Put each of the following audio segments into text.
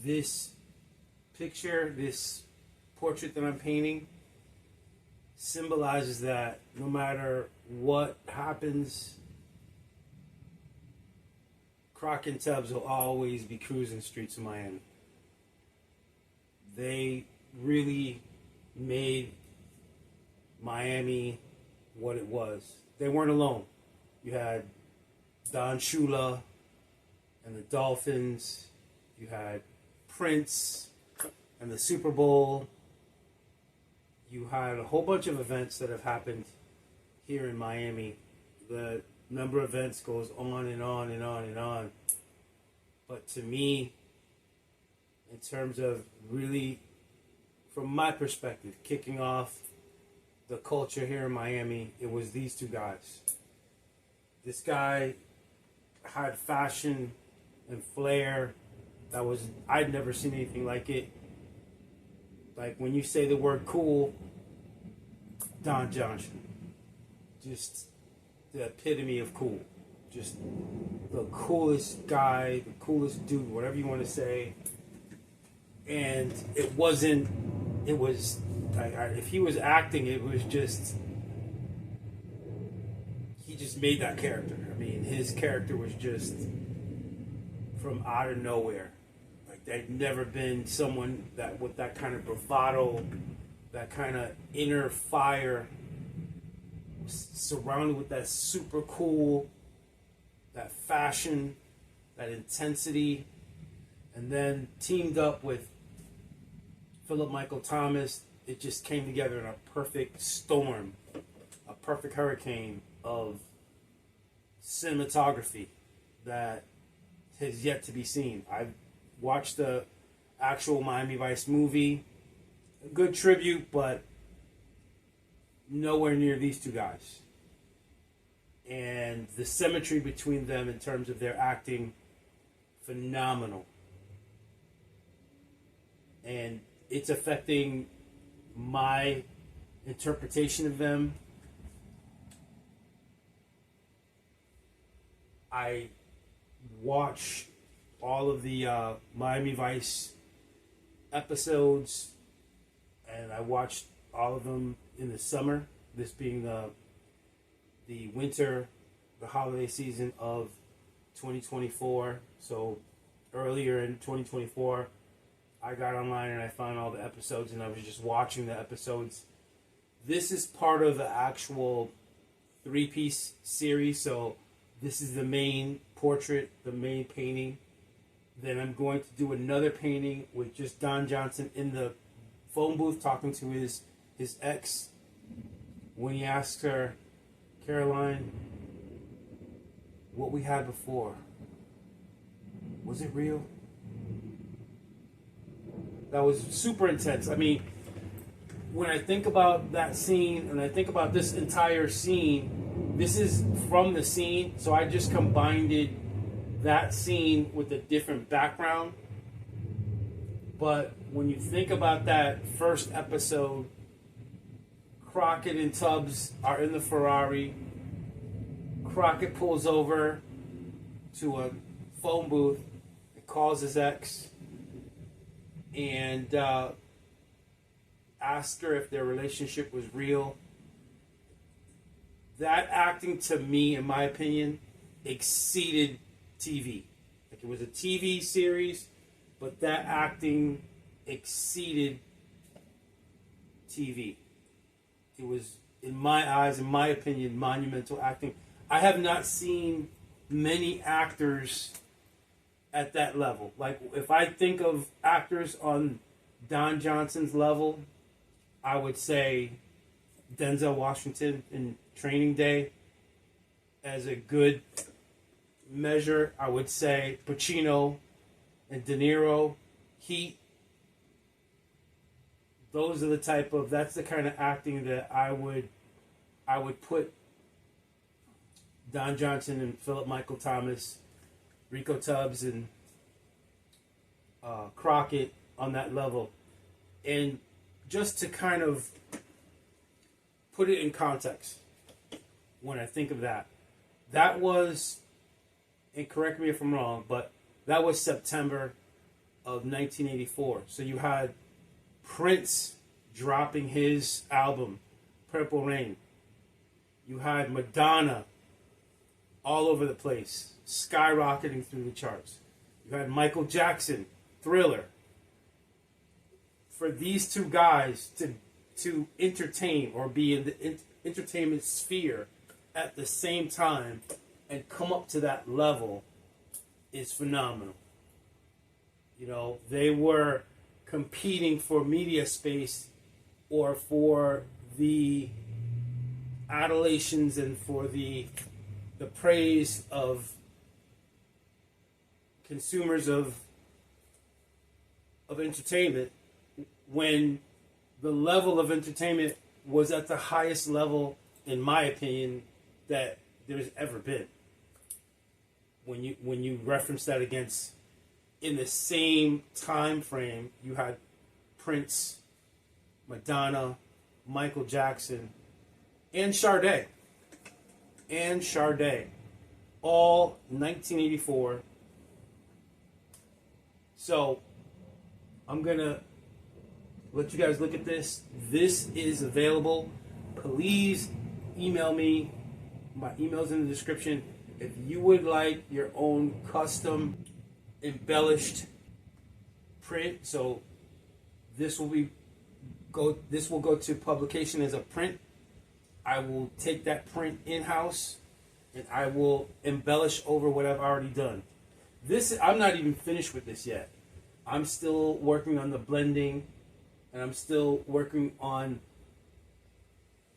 this picture, this portrait that I'm painting, symbolizes that no matter what happens, Crockett and Tubbs will always be cruising the streets of Miami. They really made Miami what it was. They weren't alone. You had Don Shula and the Dolphins. You had Prince and the Super Bowl. You had a whole bunch of events that have happened here in Miami. The number of events goes on and on and on and on. But to me, in terms of really, from my perspective, kicking off the culture here in Miami, it was these two guys. This guy had fashion and flair that was, I'd never seen anything like it. Like when you say the word cool, Don Johnson. Just the epitome of cool. Just the coolest guy, the coolest dude, whatever you want to say. And it was, if he was acting, it was just, he just made that character. I mean, his character was just from out of nowhere. Like, there'd never been someone that with that kind of bravado, that kind of inner fire, surrounded with that super cool, that fashion, that intensity, and then teamed up with Philip Michael Thomas. It just came together in a perfect storm, a perfect hurricane of cinematography that has yet to be seen. I've watched the actual Miami Vice movie, a good tribute, but nowhere near these two guys. And the symmetry between them in terms of their acting, phenomenal. And it's affecting my interpretation of them. I watch all of the Miami Vice episodes, and I watched all of them in the summer, this being the winter, the holiday season of 2024. So earlier in 2024, I got online and I found all the episodes, and I was just watching the episodes. This is part of the actual 3-piece series, so this is the main portrait, the main painting. Then I'm going to do another painting with just Don Johnson in the phone booth talking to his ex when he asks her, Caroline, what we had before, was it real? That was super intense. I mean, when I think about that scene and I think about this entire scene, this is from the scene, so I just combined that scene with a different background. But when you think about that first episode, Crockett and Tubbs are in the Ferrari. Crockett pulls over to a phone booth and calls his ex and asked her if their relationship was real. That acting, to me, in my opinion, exceeded TV. Like, it was a TV series, but that acting exceeded TV. It was, in my eyes, in my opinion, monumental acting. I have not seen many actors at that level. Like, if I think of actors on Don Johnson's level, I would say Denzel Washington in Training Day. As a good measure, I would say Pacino and De Niro, Heat. Those are the type of, that's the kind of acting that I would put Don Johnson and Philip Michael Thomas, Rico Tubbs and Crockett on that level. And just to kind of put it in context, when I think of that, that was, and correct me if I'm wrong, but that was September of 1984. So you had Prince dropping his album, Purple Rain. You had Madonna all over the place, skyrocketing through the charts. You had Michael Jackson, Thriller. For these two guys to entertain or be in the entertainment sphere at the same time and come up to that level is phenomenal. You know, they were competing for media space or for the adulations and for the praise of consumers of entertainment, when the level of entertainment was at the highest level, in my opinion, that there's ever been. When you reference that against, in the same time frame, you had Prince, Madonna, Michael Jackson, and Sade, all 1984. So I'm gonna let you guys look at this. This is available. Please email me. My email's in the description. If you would like your own custom embellished print, so this will go to publication as a print. I will take that print in-house and I will embellish over what I've already done. I'm not even finished with this yet. I'm still working on the blending, and I'm still working on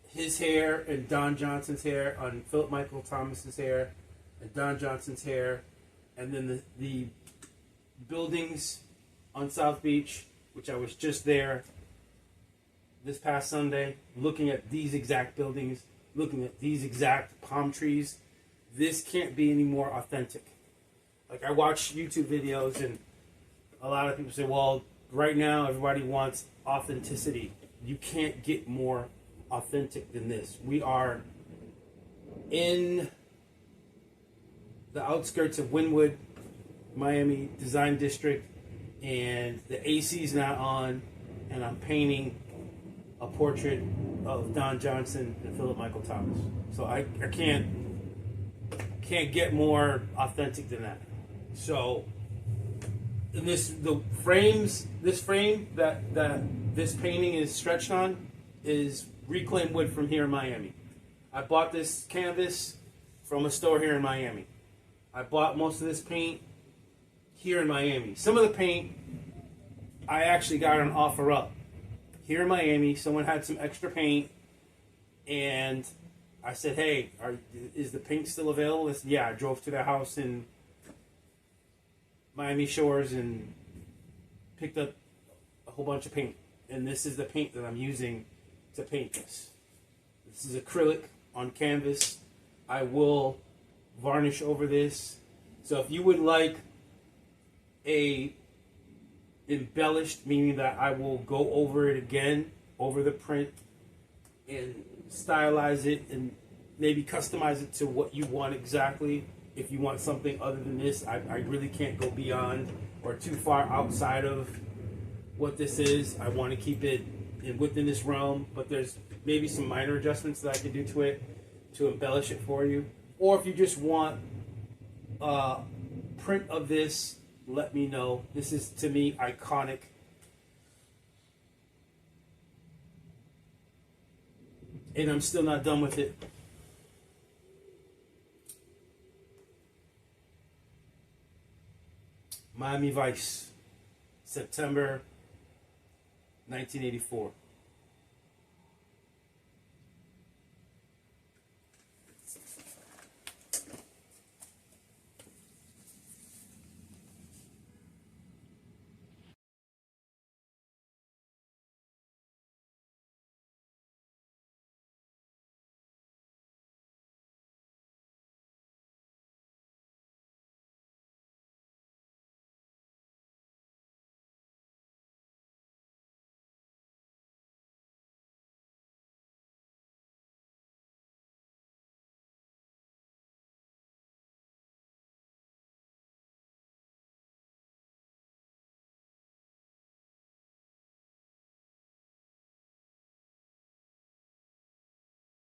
his hair and Don Johnson's hair, on Philip Michael Thomas's hair and Don Johnson's hair, and then the buildings on South Beach, which I was just there this past Sunday, looking at these exact buildings, looking at these exact palm trees. This can't be any more authentic. Like, I watch YouTube videos, and a lot of people say, well, right now everybody wants authenticity. You can't get more authentic than this. We are in the outskirts of Wynwood, Miami Design District, and the AC's not on, and I'm painting a portrait of Don Johnson and Philip Michael Thomas. So I can't get more authentic than that. So this frame that this painting is stretched on is reclaimed wood from here in Miami. I bought this canvas from a store here in Miami. I bought most of this paint here in Miami. Some of the paint I actually got on OfferUp here in Miami. Someone had some extra paint, and I said, hey, is the paint still available? They said, yeah. I drove to their house in Miami Shores and picked up a whole bunch of paint. And this is the paint that I'm using to paint this. This is acrylic on canvas. I will varnish over this. So if you would like a embellished, meaning that I will go over it again, over the print, and stylize it and maybe customize it to what you want exactly. If you want something other than this, I really can't go beyond or too far outside of what this is. I want to keep it within this realm, but there's maybe some minor adjustments that I can do to it to embellish it for you. Or if you just want a print of this, let me know. This is, to me, iconic. And I'm still not done with it. Miami Vice, September 1984.